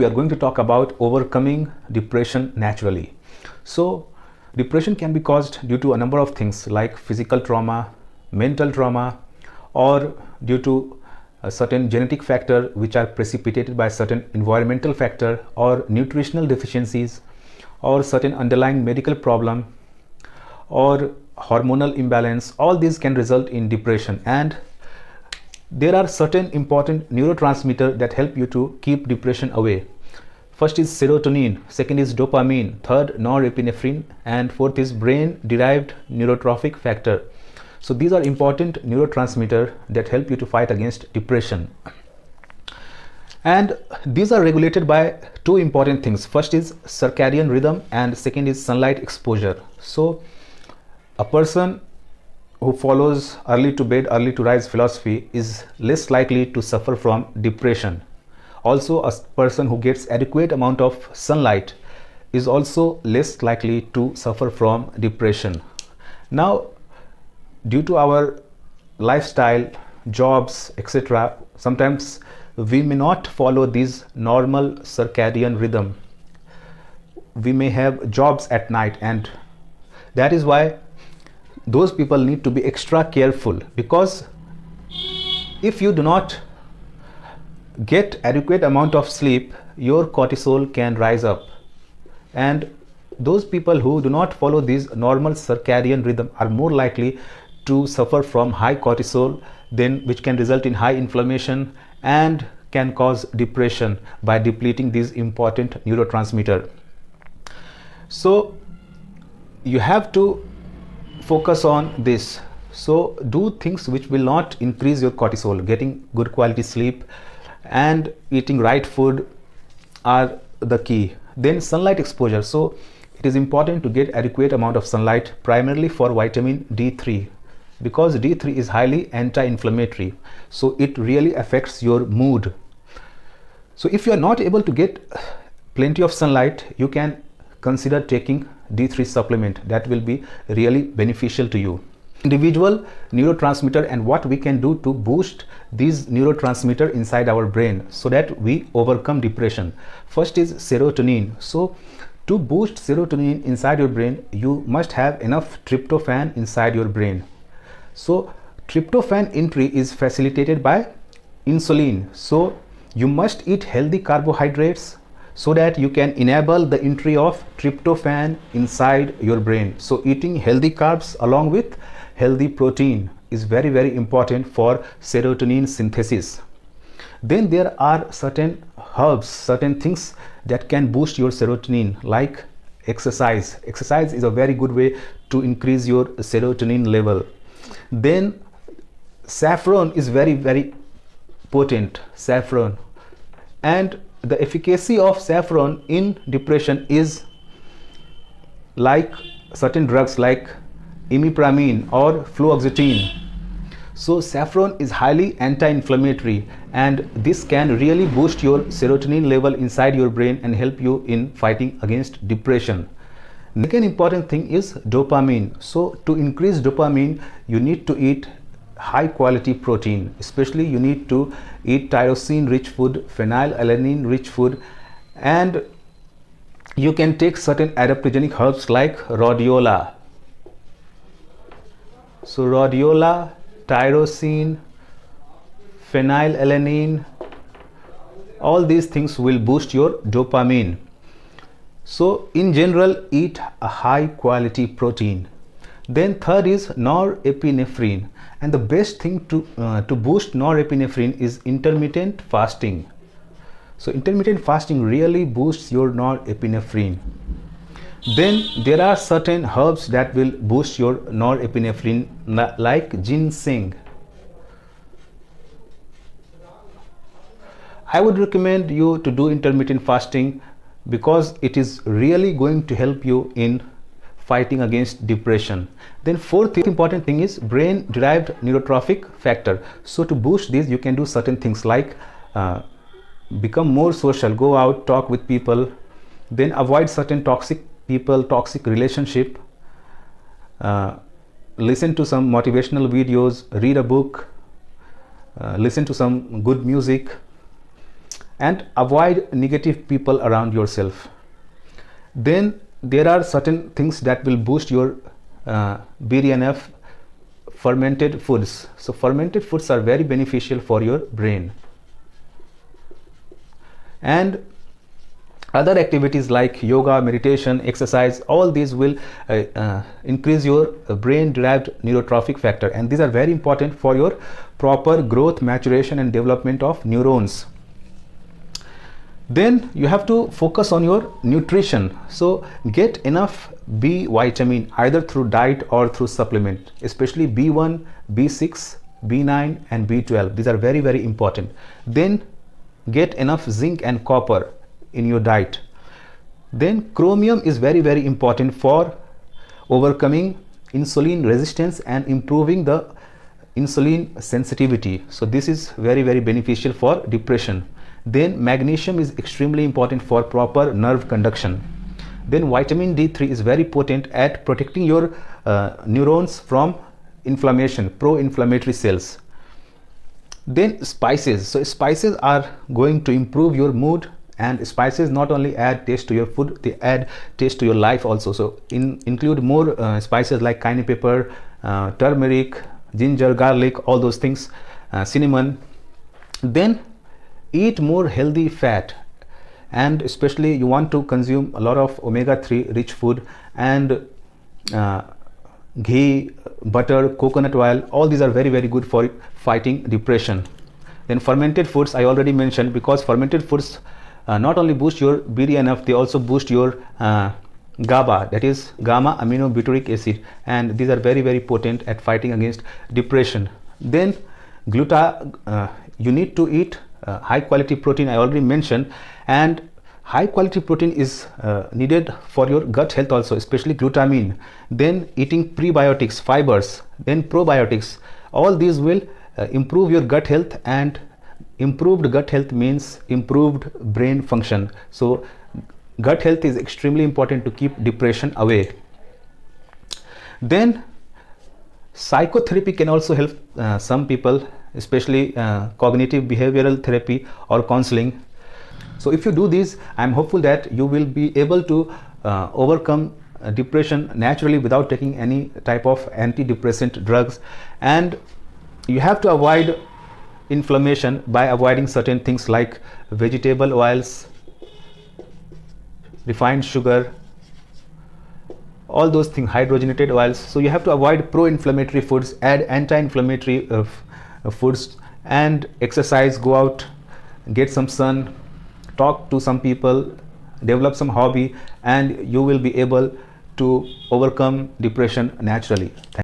We are going to talk about overcoming depression naturally. So, depression can be caused due to a number of things like physical trauma, mental trauma, or due to a certain genetic factor which are precipitated by certain environmental factor or nutritional deficiencies or certain underlying medical problem or hormonal imbalance. All these can result in depression, and there are certain important neurotransmitters that help you to keep depression away. First is serotonin, second is dopamine, third norepinephrine, and fourth is brain derived neurotrophic factor. So these are important neurotransmitters that help you to fight against depression. And these are regulated by two important things. First is circadian rhythm and second is sunlight exposure. So a person who follows early to bed, early to rise philosophy is less likely to suffer from depression. Also, a person who gets adequate amount of sunlight is also less likely to suffer from depression. Now, due to our lifestyle, jobs, etc., sometimes we may not follow this normal circadian rhythm. We may have jobs at night, and that is why those people need to be extra careful, because if you do not get adequate amount of sleep, your cortisol can rise up, and those people who do not follow this normal circadian rhythm are more likely to suffer from high cortisol, then which can result in high inflammation and can cause depression by depleting these important neurotransmitter. So you have to focus on this. So do things which will not increase your cortisol. Getting good quality sleep and eating right food are the key. Then sunlight exposure. So it is important to get adequate amount of sunlight, primarily for vitamin D3, because D3 is highly anti-inflammatory. So it really affects your mood. So if you are not able to get plenty of sunlight, you can consider taking D3 supplement. That will be really beneficial to you. Individual neurotransmitter and what we can do to boost these neurotransmitter inside our brain so that we overcome depression. First is serotonin. So to boost serotonin inside your brain, you must have enough tryptophan inside your brain. So tryptophan entry is facilitated by insulin. So you must eat healthy carbohydrates so that you can enable the entry of tryptophan inside your brain. So eating healthy carbs along with healthy protein is very, very important for serotonin synthesis. Then there are certain herbs, certain things that can boost your serotonin, like exercise. Exercise is a very good way to increase your serotonin level. Then saffron is very, very potent, saffron. And the efficacy of saffron in depression is like certain drugs like imipramine or fluoxetine. So saffron is highly anti-inflammatory, and this can really boost your serotonin level inside your brain and help you in fighting against depression. Second important thing is dopamine. So to increase dopamine, you need to eat high quality protein, especially you need to eat tyrosine rich food, phenylalanine rich food, and you can take certain adaptogenic herbs like rhodiola. So rhodiola, tyrosine, phenylalanine, all these things will boost your dopamine. So in general, eat a high quality protein. Then third is norepinephrine, and the best thing to boost norepinephrine is intermittent fasting. So intermittent fasting really boosts your norepinephrine. Then there are certain herbs that will boost your norepinephrine, like ginseng. I would recommend you to do intermittent fasting because it is really going to help you in fighting against depression. Then fourth important thing is brain derived neurotrophic factor. So to boost this, you can do certain things like become more social, go out, talk with people, then avoid certain toxic people, toxic relationship, listen to some motivational videos, read a book, listen to some good music, and avoid negative people around yourself. Then there are certain things that will boost your BDNF, fermented foods. So fermented foods are very beneficial for your brain. And other activities like yoga, meditation, exercise, all these will increase your brain derived neurotrophic factor, and these are very important for your proper growth, maturation and development of neurons. Then you have to focus on your nutrition. So get enough B vitamin either through diet or through supplement, especially B1, B6, B9 and B12. These are very, very important. Then get enough zinc and copper in your diet. Then chromium is very, very important for overcoming insulin resistance and improving the insulin sensitivity. So this is very, very beneficial for depression. Then magnesium is extremely important for proper nerve conduction. Then vitamin D3 is very potent at protecting your neurons from inflammation, pro-inflammatory cells. Then spices. So spices are going to improve your mood, and spices not only add taste to your food, they add taste to your life also. So include more spices like cayenne pepper, turmeric, ginger, garlic, all those things, cinnamon. Then eat more healthy fat, and especially you want to consume a lot of omega-3 rich food, and ghee, butter, coconut oil, all these are very, very good for fighting depression. Then fermented foods I already mentioned, because fermented foods not only boost your BDNF, they also boost your GABA, that is gamma aminobutyric acid, and these are very, very potent at fighting against depression. Then you need to eat high quality protein, I already mentioned, and high quality protein is needed for your gut health also, especially glutamine. Then eating prebiotics, fibers, then probiotics, all these will improve your gut health, and improved gut health means improved brain function. So gut health is extremely important to keep depression away. Then psychotherapy can also help some people, especially cognitive behavioral therapy or counseling. So if you do this, I'm hopeful that you will be able to overcome depression naturally without taking any type of antidepressant drugs. And you have to avoid inflammation by avoiding certain things like vegetable oils, refined sugar, all those things, hydrogenated oils. So you have to avoid pro-inflammatory foods, add anti-inflammatory foods, and exercise, go out, get some sun, talk to some people, develop some hobby, and you will be able to overcome depression naturally.